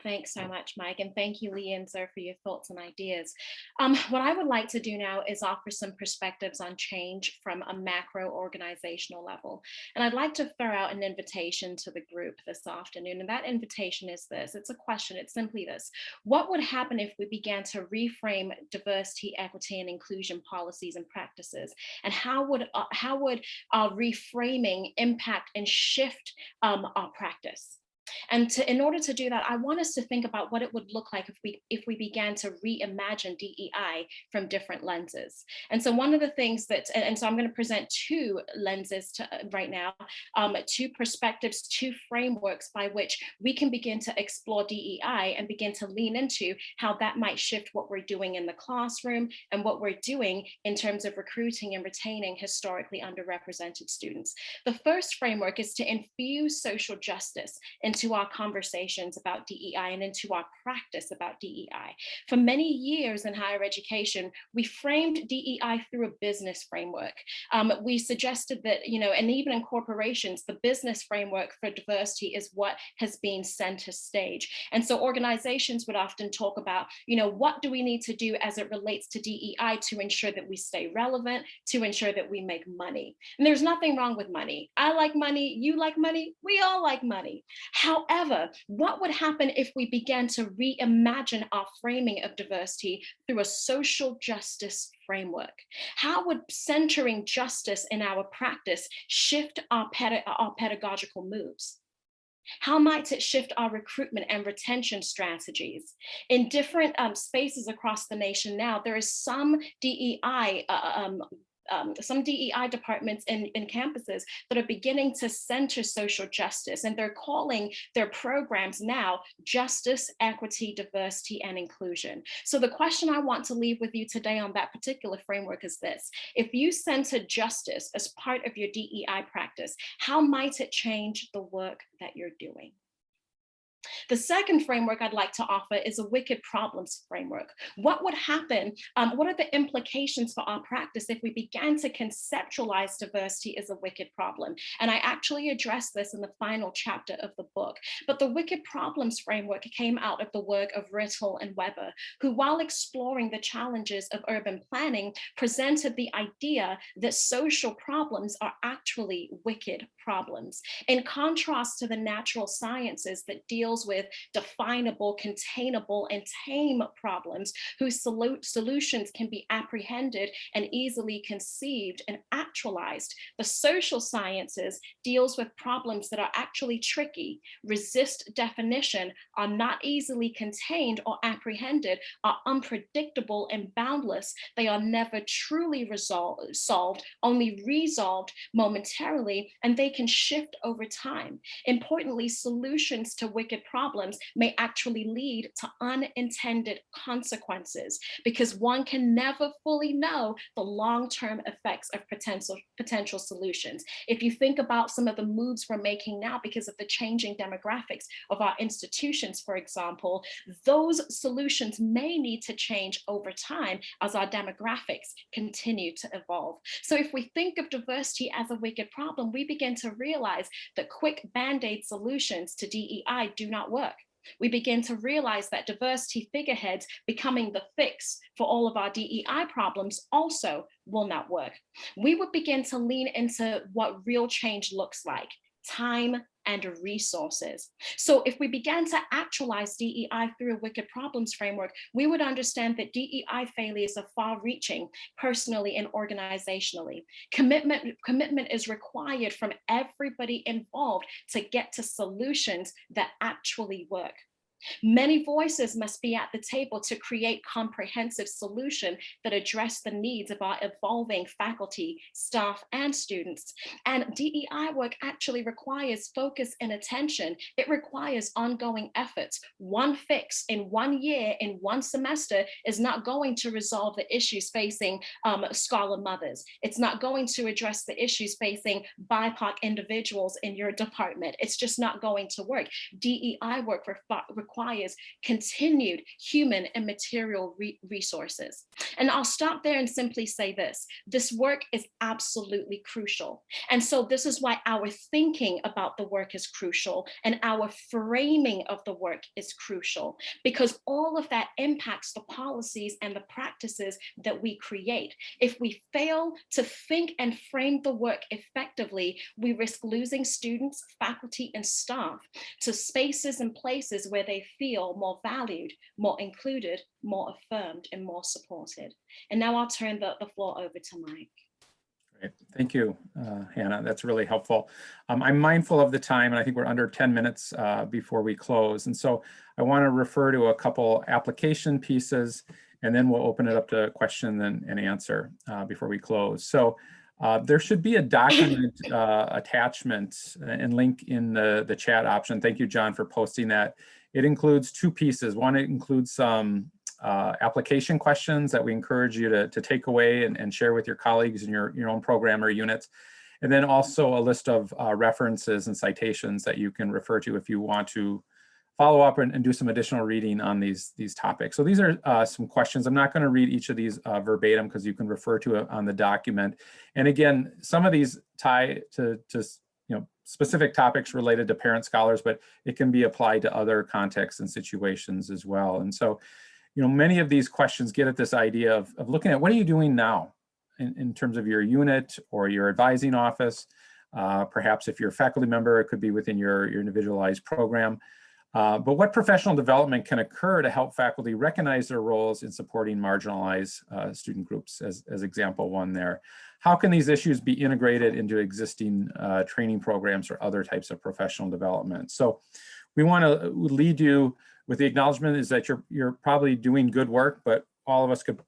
Thanks so much, Mike, and thank you, Leah and Zoe, for your thoughts and ideas. What I would like to do now is offer some perspectives on change from a macro organizational level. And I'd like to throw out an invitation to the group this afternoon. And that invitation is this. It's a question. It's simply this. What would happen if we began to reframe diversity, equity, and inclusion policies and practices? And how would our reframing impact and shift our practice? And in order to do that, I want us to think about what it would look like if we began to reimagine DEI from different lenses. And so one of the things so I'm going to present two lenses right now, two perspectives, two frameworks by which we can begin to explore DEI and begin to lean into how that might shift what we're doing in the classroom and what we're doing in terms of recruiting and retaining historically underrepresented students. The first framework is to infuse social justice into our conversations about DEI and into our practice about DEI. For many years in higher education, we framed DEI through a business framework. We suggested that, and even in corporations, the business framework for diversity is what has been center stage. And so organizations would often talk about, what do we need to do as it relates to DEI to ensure that we stay relevant, to ensure that we make money. And there's nothing wrong with money. I like money, you like money, we all like money. However, what would happen if we began to reimagine our framing of diversity through a social justice framework? How would centering justice in our practice shift our pedagogical moves? How might it shift our recruitment and retention strategies? In different spaces across the nation now, there is some DEI departments in campuses that are beginning to center social justice, and they're calling their programs now justice, equity, diversity, and inclusion. So the question I want to leave with you today on that particular framework is this. If you center justice as part of your DEI practice, how might it change the work that you're doing? The second framework I'd like to offer is a wicked problems framework. What would happen? What are the implications for our practice if we began to conceptualize diversity as a wicked problem? And I actually address this in the final chapter of the book. But the wicked problems framework came out of the work of Routledge and Weber, who, while exploring the challenges of urban planning, presented the idea that social problems are actually wicked problems. In contrast to the natural sciences that deals with definable, containable, and tame problems whose solutions can be apprehended and easily conceived and actualized, the social sciences deals with problems that are actually tricky, resist definition, are not easily contained or apprehended, are unpredictable and boundless. They are never truly solved, only resolved momentarily, and they can shift over time. Importantly, solutions to wicked problems may actually lead to unintended consequences, because one can never fully know the long-term effects of potential solutions. If you think about some of the moves we're making now because of the changing demographics of our institutions, for example, those solutions may need to change over time as our demographics continue to evolve. So if we think of diversity as a wicked problem, we begin to realize that quick band-aid solutions to DEI do not work. We begin to realize that diversity figureheads becoming the fix for all of our DEI problems also will not work. We would begin to lean into what real change looks like. time, and resources. So if we began to actualize DEI through a wicked problems framework, we would understand that DEI failures are far-reaching, personally and organizationally. Commitment is required from everybody involved to get to solutions that actually work. Many voices must be at the table to create comprehensive solutions that address the needs of our evolving faculty, staff, and students. And DEI work actually requires focus and attention. It requires ongoing efforts. One fix in 1 year, in 1 semester, is not going to resolve the issues facing scholar mothers. It's not going to address the issues facing BIPOC individuals in your department. It's just not going to work. DEI work requires continued human and material resources. And I'll stop there and simply say this work is absolutely crucial. And so this is why our thinking about the work is crucial and our framing of the work is crucial, because all of that impacts the policies and the practices that we create. If we fail to think and frame the work effectively, we risk losing students, faculty, and staff to spaces and places where they feel more valued, more included, more affirmed, and more supported. And now I'll turn the floor over to Mike. Great. Thank you, Hannah. That's really helpful. I'm mindful of the time, and I think we're under 10 minutes before we close. And so I want to refer to a couple application pieces, and then we'll open it up to question and answer before we close. So there should be a document attachment and link in the chat option. Thank you, John, for posting that. It includes 2 pieces. One, it includes some application questions that we encourage you to take away and share with your colleagues in your own program or units. And then also a list of references and citations that you can refer to if you want to follow up and do some additional reading on these topics. So these are some questions. I'm not going to read each of these verbatim because you can refer to it on the document. And again, some of these tie to specific topics related to parent scholars, but it can be applied to other contexts and situations as well. And so, many of these questions get at this idea of looking at what are you doing now in terms of your unit or your advising office. Perhaps if you're a faculty member, it could be within your individualized program. But what professional development can occur to help faculty recognize their roles in supporting marginalized student groups, as example 1 there? How can these issues be integrated into existing training programs or other types of professional development? So we want to lead you with the acknowledgement is that you're probably doing good work, but all of us could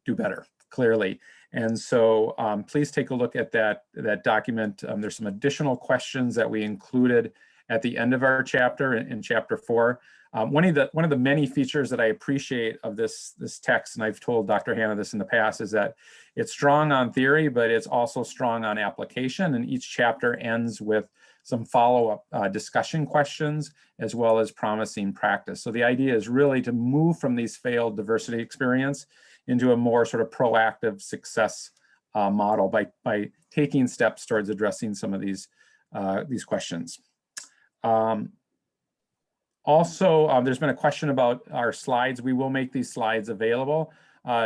do better, clearly. And so please take a look at that document. There's some additional questions that we included at the end of our chapter in chapter 4. One of the many features that I appreciate of this text, and I've told Dr. Hannah this in the past, is that it's strong on theory, but it's also strong on application. And each chapter ends with some follow-up discussion questions, as well as promising practice. So the idea is really to move from these failed diversity experience into a more sort of proactive success model by taking steps towards addressing some of these questions. Also, there's been a question about our slides. We will make these slides available.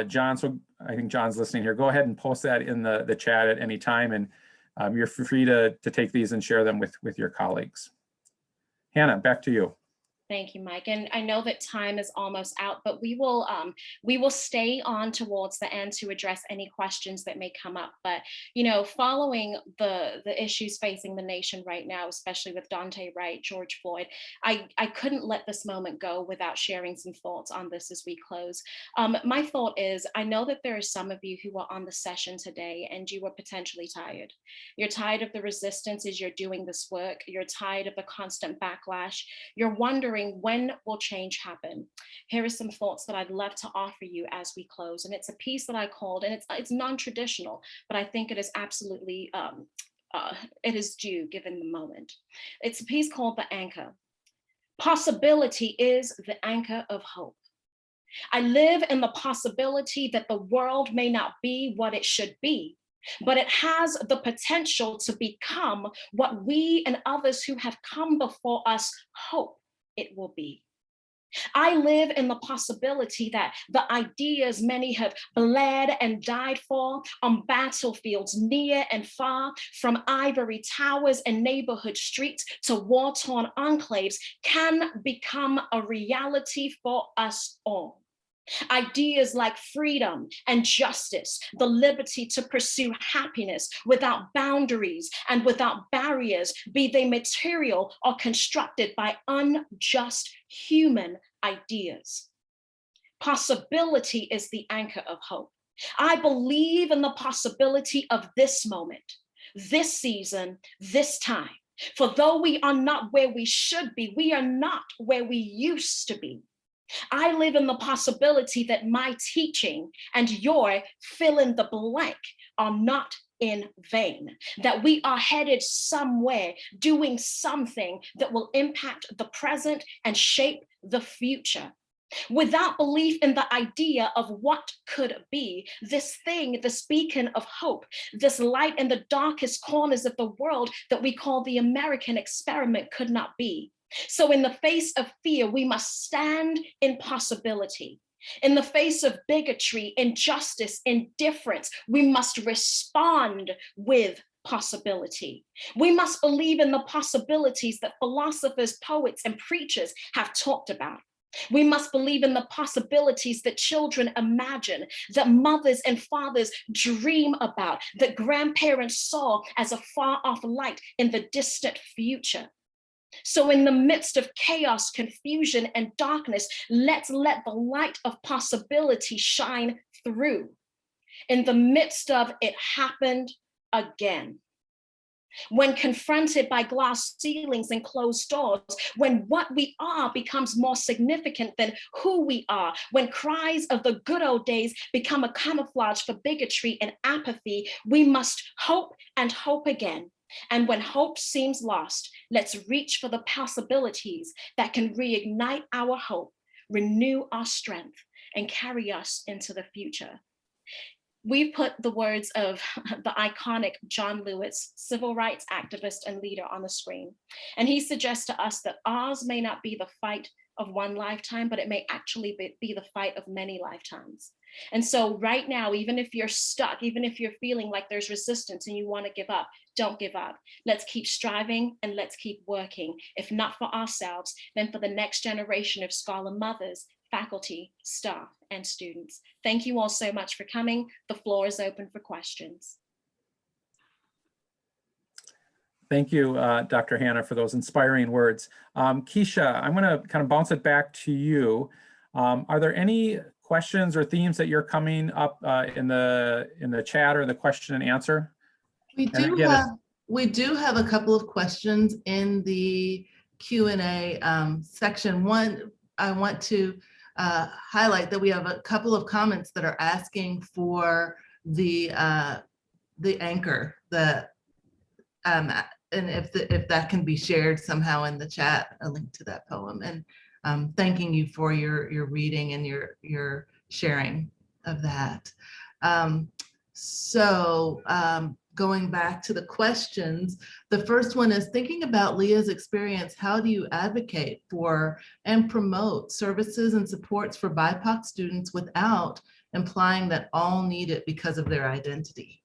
John, so I think John's listening here. Go ahead and post that in the chat at any time, and you're free to take these and share them with your colleagues. Hannah, back to you. Thank you, Mike. And I know that time is almost out, but we will stay on towards the end to address any questions that may come up. But following the issues facing the nation right now, especially with Daunte Wright, George Floyd, I couldn't let this moment go without sharing some thoughts on this as we close. My thought is, I know that there are some of you who are on the session today and you are potentially tired. You're tired of the resistance as you're doing this work. You're tired of the constant backlash. You're wondering, when will change happen? Here are some thoughts that I'd love to offer you as we close. And it's a piece that I called, and it's non-traditional, but I think it is absolutely, it is due given the moment. It's a piece called The Anchor. Possibility is the anchor of hope. I live in the possibility that the world may not be what it should be, but it has the potential to become what we and others who have come before us hope it will be. I live in the possibility that the ideas many have bled and died for on battlefields near and far, from ivory towers and neighborhood streets to war-torn enclaves, can become a reality for us all. Ideas like freedom and justice, the liberty to pursue happiness without boundaries and without barriers, be they material or constructed by unjust human ideas. Possibility is the anchor of hope. I believe in the possibility of this moment, this season, this time. For though we are not where we should be, we are not where we used to be. I live in the possibility that my teaching and your fill in the blank are not in vain, that we are headed somewhere, doing something that will impact the present and shape the future. Without belief in the idea of what could be, this thing, this beacon of hope, this light in the darkest corners of the world that we call the American experiment could not be. So in the face of fear, we must stand in possibility. In the face of bigotry, injustice, indifference, we must respond with possibility. We must believe in the possibilities that philosophers, poets, and preachers have talked about. We must believe in the possibilities that children imagine, that mothers and fathers dream about, that grandparents saw as a far-off light in the distant future. So in the midst of chaos, confusion, and darkness, let's let the light of possibility shine through. In the midst of it happened again. When confronted by glass ceilings and closed doors, when what we are becomes more significant than who we are, when cries of the good old days become a camouflage for bigotry and apathy, we must hope and hope again. And when hope seems lost, let's reach for the possibilities that can reignite our hope, renew our strength, and carry us into the future. We've put the words of the iconic John Lewis, civil rights activist and leader, on the screen. And he suggests to us that ours may not be the fight of one lifetime, but it may actually be the fight of many lifetimes. And so right now, even if you're stuck, even if you're feeling like there's resistance and you want to give up, don't give up. Let's keep striving and let's keep working. If not for ourselves, then for the next generation of scholar mothers, faculty, staff, and students. Thank you all so much for coming. The floor is open for questions. Thank you, Dr. Hannah, for those inspiring words. Keisha, I'm going to kind of bounce it back to you. Are there any questions or themes that you're coming up in the chat or the question and answer? We do have a couple of questions in the Q&A section. One, I want to highlight that we have a couple of comments that are asking for the anchor, and if that can be shared somehow in the chat, a link to that poem. And thanking you for your reading and your sharing of that. Going back to the questions, the first one is thinking about Leah's experience. How do you advocate for and promote services and supports for BIPOC students without implying that all need it because of their identity?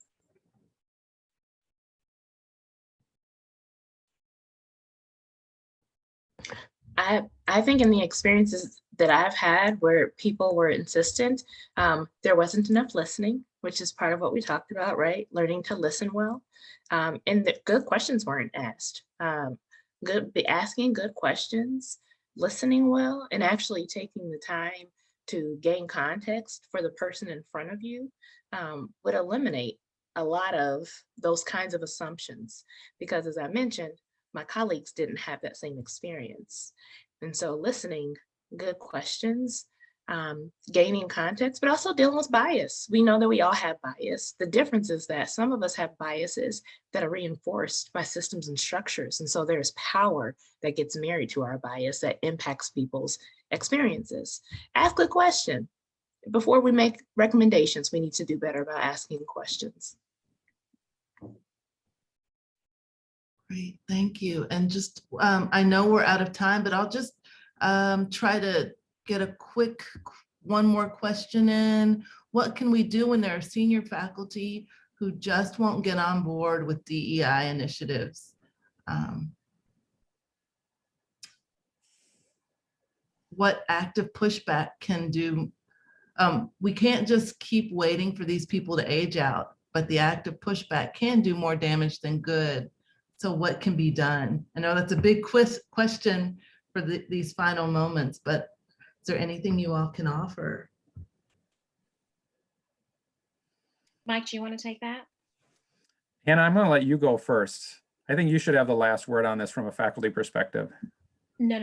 I think in the experiences that I've had where people were insistent, there wasn't enough listening, which is part of what we talked about, right? Learning to listen well. And the good questions weren't asked. Asking good questions, listening well, and actually taking the time to gain context for the person in front of you would eliminate a lot of those kinds of assumptions. Because as I mentioned, my colleagues didn't have that same experience. And so listening, good questions, gaining context, but also dealing with bias. We know that we all have bias. The difference is that some of us have biases that are reinforced by systems and structures. And so there's power that gets married to our bias that impacts people's experiences. Ask a question. Before we make recommendations, we need to do better about asking questions. Great, thank you. And just, I know we're out of time, but I'll just try to get a quick one more question in. What can we do when there are senior faculty who just won't get on board with DEI initiatives? What active pushback can do? We can't just keep waiting for these people to age out, but the active pushback can do more damage than good. So what can be done? I know that's a big question for these final moments, but is there anything you all can offer? Mike, do you want to take that? Hannah, I'm going to let you go first. I think you should have the last word on this from a faculty perspective. No.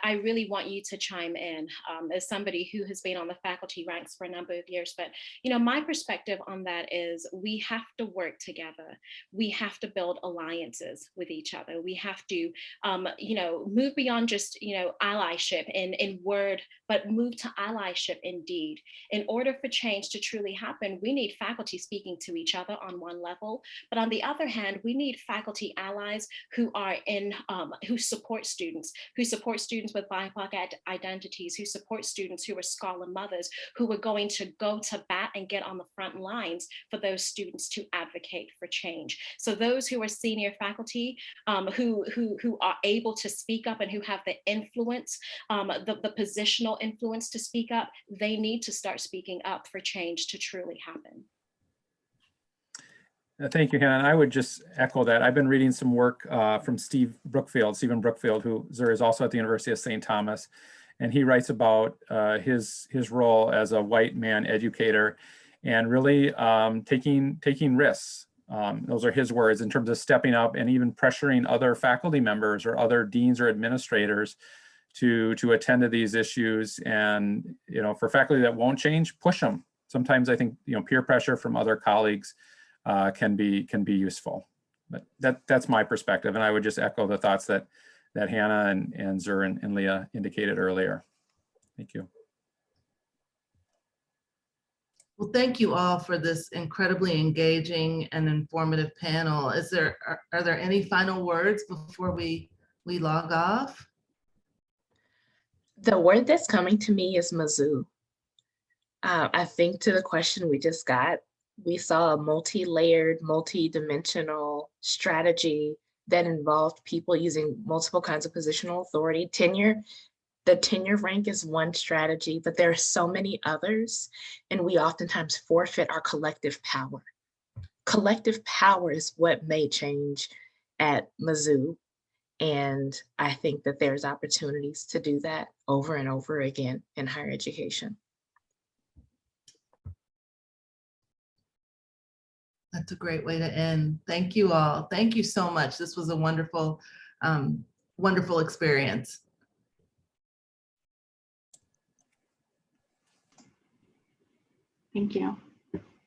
I really want you to chime in as somebody who has been on the faculty ranks for a number of years. But, my perspective on that is we have to work together. We have to build alliances with each other. We have to, move beyond just, allyship in word, but move to allyship in deed. In order for change to truly happen, we need faculty speaking to each other on one level. But on the other hand, we need faculty allies who are who support students with BIPOC identities, who support students who are scholar mothers, who are going to go to bat and get on the front lines for those students to advocate for change. So those who are senior faculty, who are able to speak up and who have the influence, the positional influence to speak up, they need to start speaking up for change to truly happen. Thank you, Hannah. And I would just echo that. I've been reading some work from Stephen Brookfield, who is also at the University of St. Thomas. And he writes about his role as a white man educator and really taking risks. Those are his words in terms of stepping up and even pressuring other faculty members or other deans or administrators to attend to these issues. And, for faculty that won't change, push them. Sometimes I think, peer pressure from other colleagues can be useful, but that's my perspective, and I would just echo the thoughts that Hannah and Zur and Leah indicated earlier. Thank you. Well, thank you all for this incredibly engaging and informative panel. Are there any final words before we log off? The word that's coming to me is Mizzou. I think to the question we just got, we saw a multi-layered, multi-dimensional strategy that involved people using multiple kinds of positional authority. The tenure rank is one strategy, but there are so many others, and we oftentimes forfeit our collective power. Collective power is what made change at Mizzou, and I think that there's opportunities to do that over and over again in higher education. That's a great way to end. Thank you all. Thank you so much. This was a wonderful, wonderful experience. Thank you.